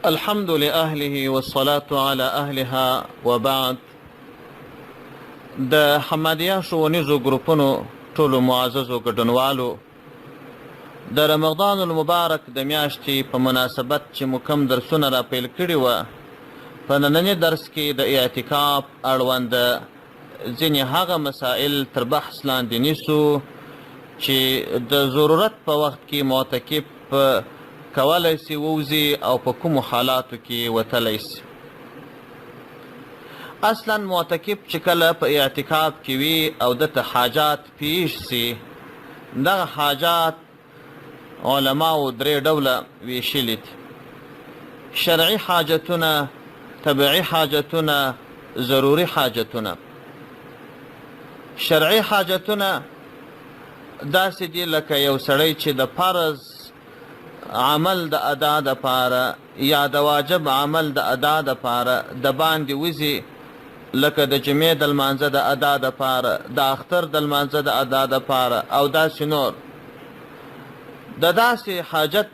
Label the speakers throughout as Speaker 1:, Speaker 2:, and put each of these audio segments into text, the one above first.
Speaker 1: الحمد لأهله والصلاة على أهلها وبعد. د حمادیه ښوونیزو ګروپونو ټولو معززو ګډونوالو، د رمضان المبارک د میاشتې په مناسبت چې مو کوم درسونه را پیل کړي وه، په ننني درس کې د اعتکاف اړوند ځینې هغه مسائل تر بحث لاندې نیسو چې د ضرورت په وخت کې معتکف کولی سي ووځي او په کومو حالاتو کې وتلی سي. اصلا معتکف چې کله په اعتکاف کې وي او دته حاجات پیش سي، دغه حاجات علماو درې ډوله ویشلي دي: شرعي حاجتونه، طبعي حاجتونه، ضروري حاجتونه. شرعي حاجتونه داسې دي لکه یو سړی چې د فرض عمل د ادا دپاره یا د واجب عمل د ادا دپاره د باندې وځي، لکه د جمعې د لمانځه د ادا دپاره، د اختر د لمانځه د ادا دپاره او داسې نور. د داسې حاجت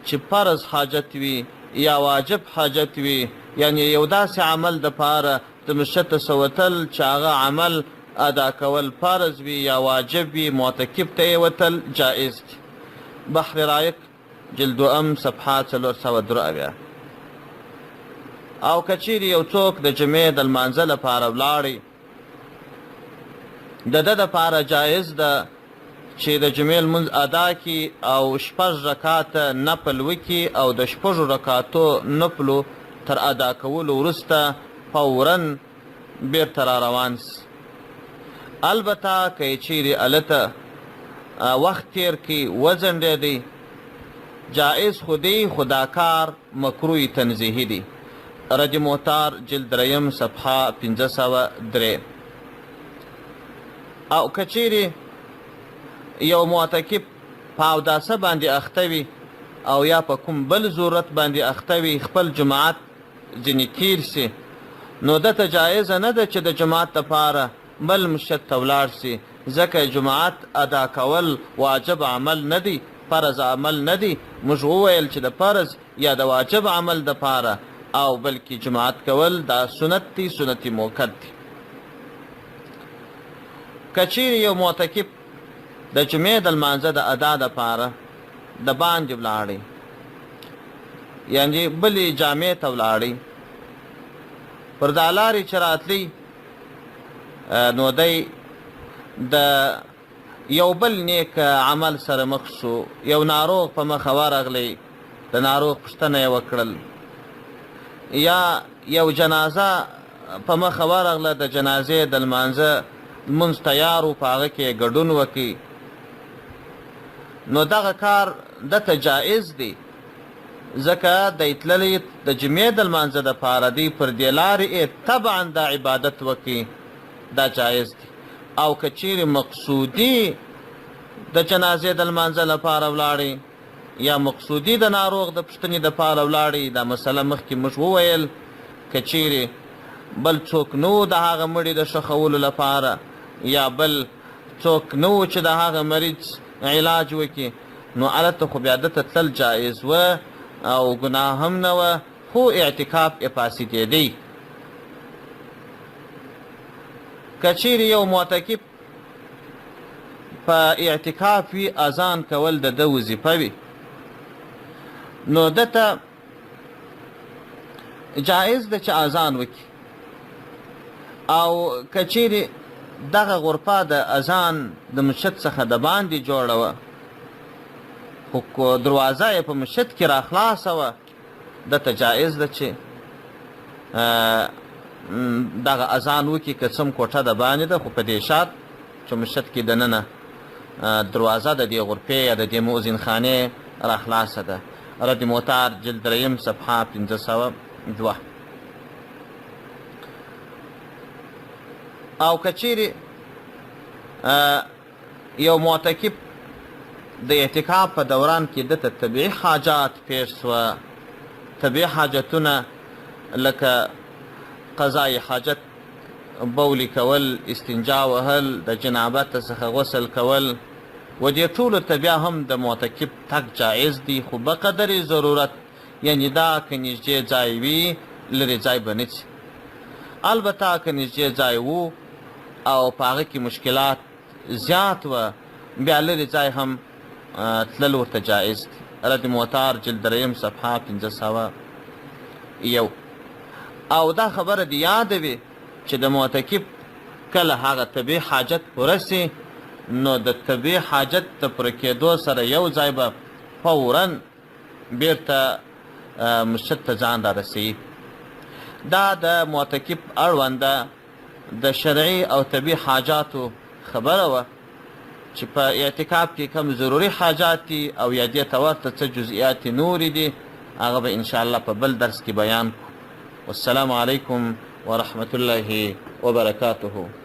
Speaker 1: چې فرض حاجت وي یا واجب حاجت وي، یعنی یو داسې عمل دپاره د مسجد ته سوتل چې هغه عمل ادا کول فرض وي یا واجب وي، معتکف ته یې وتل جایز دي. بحر رایق جلد دوم صفحه 473. او کچیرې یو څوک د جمعې د لمانځه لپاره ولاړی، د ده دپاره جایز ده چې د جمعې لمونځ ادا کړي او 6 رکاته نفل وکړي او د 6 رکاتو نفلو تر ادا کولو وروسته فورا بیرته را روان سي. البته که چیرې هلته وخت تیر کړي وځنډېدی، جائز خودی خدا کار مکروه تنزیهی دی. رد محتار جلد دریم صفحه 503. او کچیری یو معتکف په اوداسه باندې اخته وي او یا په کوم بل ضرورت باندې اخته وي، خپل جماعت ځینې تیر سي، نو دته جایزه نه ده چې د جماعت دپاره بل مسجد ته ولاړ سي، ځکه جماعت ادا کول واجب عمل نه دی، فرض عمل نه دی. موږ وویل چې د فرض یا د واجب عمل دپاره او بلکې جماعت کول دا سنت دی، سنت موکد دی. که چیرې یو معتکف د جمعې د لمانځه د ادا دپاره د باندې ولاړی، یعنې بلې جامع ته ولاړی، پر دا لارې چې راتلی، نو دی د یو بل نیک عمل سره مخ شو. یو ناروغ په مخه ورغلی، د ناروغ پوښتنه یې وکړل، یا یو جنازه په مخه ورغله، د جنازې د لمانځه لمونځ تیار و، په هغه کې ګډون وکړي، نو دغه کار دته جایز دی، ځکه دی تللی د جمعې د لمانځه دپاره دی، پر دې لارې طبعا دا عبادت وکړي، دا جایز دی. او که چیرې مقصودي د جنازې د لمانځه لپاره ولاړې یا مقصودي د ناروغ د پوښتنې دپاره ولاړې، دا مسله مخکې موږ وویل، که چیرې بل څوک نه و د هغه مړي د ښخولو لپاره یا بل څوک نه و چې د هغه مریض علاج وکړي، نو هلته خو بیا دته تلل جایز وه او ګناه هم نه وه، خو اعتکاف یې فاسدېدی. که چیرې یو معتکف په اعتکاف وي، اذان کول د ده وظیفه وي، نو دته جایز ده چې اذان وکړي. او که چیرې دغه غرفه د اذان د مسجد څخه د باندې جوړه وه، خو دروازه یې په مسجد کې را خلاصه وه، دته جایز ده چې دغه اذان وکړي، که څوم کوټه د باندې ده، خو په دې شرط چې مسجد کې دننه دروازه د دې غرفې یا د دې مؤذن خانې را خلاصه ده. رد محتار جلد دریم صفحه 502. او که چیرې یو معتکف د اعتکاف په دوران کې دته طبیعي حاجات پیښ سوه، طبیعي حاجتونه لکه قضای حاجت، بولی کول، استنجا وهل، د جنابت څخه غسل کول، و دې ټولو ته بیا هم د معتکف تګ جایز دی، خو به قدر ضرورت یعنې دا که نږدې ځای وي لرې ځای به نه شي. البته که نږدې ځای و او په هغه کې مشکلات زیات وه بیا لرې ځای هم تلل ورته جایز دي. رد موتار جلد 3 صفحه 501. او دا خبره دې یاده وي چې د معتکف کله هغه طبیعي حاجت پوره سي نو د طبیعي حاجت د پوره کېدو سره یو ځای به فورا بیرته مسجد ته ځان رارسوي. دا د معتکف اړونده د شرعي او طبیعي حاجاتو خبره وه چې په اعتکاف کې کم ضروري حاجات دي او یا دې ته ورته څه جزئیات نورې دي هغه به انشاءالله په بل درس کې بیان کړو. والسلام علیکم ورحمة الله وبرکاته.